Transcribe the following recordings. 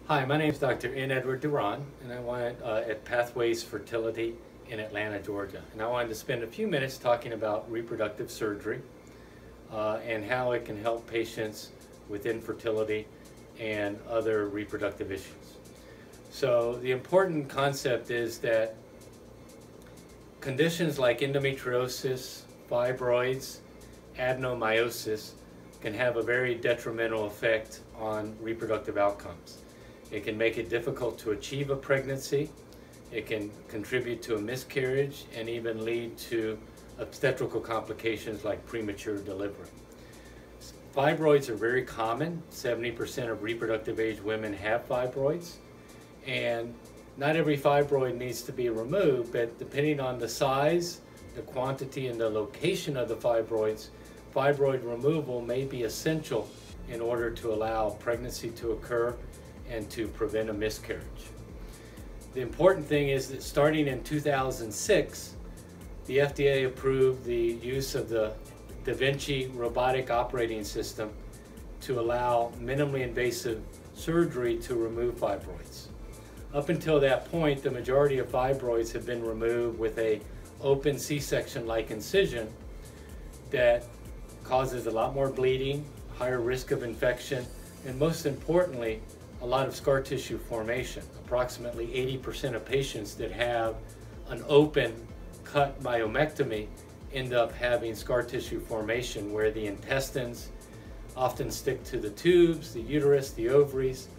Hi, my name is Dr. N. Edward Duran, and I wanted at Pathways Fertility in Atlanta, Georgia. And I wanted to spend a few minutes talking about reproductive surgery and how it can help patients with infertility and other reproductive issues. So the important concept is that conditions like endometriosis, fibroids, adenomyosis can have a very detrimental effect on reproductive outcomes. It can make it difficult to achieve a pregnancy. It can contribute to a miscarriage and even lead to obstetrical complications like premature delivery. Fibroids are very common. 70% of reproductive age women have fibroids, and not every fibroid needs to be removed, but depending on the size, the quantity, and the location of the fibroids, fibroid removal may be essential in order to allow pregnancy to occur and to prevent a miscarriage. The important thing is that starting in 2006, the FDA approved the use of the Da Vinci robotic operating system to allow minimally invasive surgery to remove fibroids. Up until that point, the majority of fibroids have been removed with an open C-section-like incision that causes a lot more bleeding, higher risk of infection, and most importantly, a lot of scar tissue formation. Approximately 80% of patients that have an open cut myomectomy end up having scar tissue formation where the intestines often stick to the tubes, the uterus, the ovaries,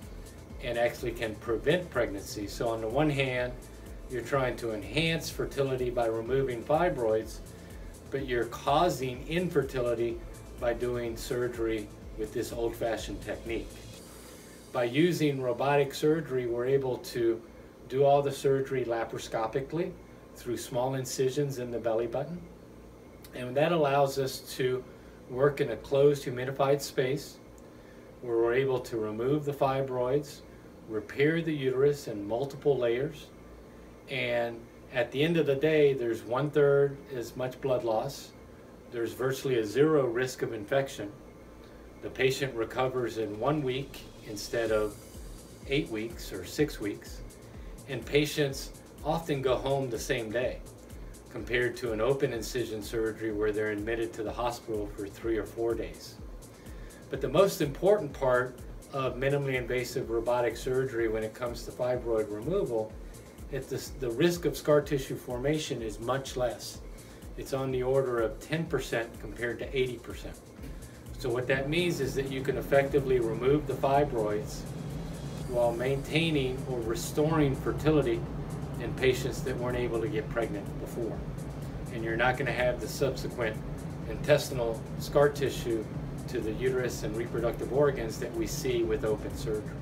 and actually can prevent pregnancy. So on the one hand, you're trying to enhance fertility by removing fibroids, but you're causing infertility by doing surgery with this old-fashioned technique. By using robotic surgery, we're able to do all the surgery laparoscopically through small incisions in the belly button. And that allows us to work in a closed humidified space where we're able to remove the fibroids, repair the uterus in multiple layers, and at the end of the day, there's 1/3 as much blood loss. There's virtually a zero risk of infection. The patient recovers in 1 week instead of 8 weeks or 6 weeks, and patients often go home the same day compared to an open incision surgery where they're admitted to the hospital for 3 or 4 days. But the most important part of minimally invasive robotic surgery when it comes to fibroid removal is the risk of scar tissue formation is much less. It's on the order of 10% compared to 80%. So what that means is that you can effectively remove the fibroids while maintaining or restoring fertility in patients that weren't able to get pregnant before. And you're not going to have the subsequent intestinal scar tissue to the uterus and reproductive organs that we see with open surgery.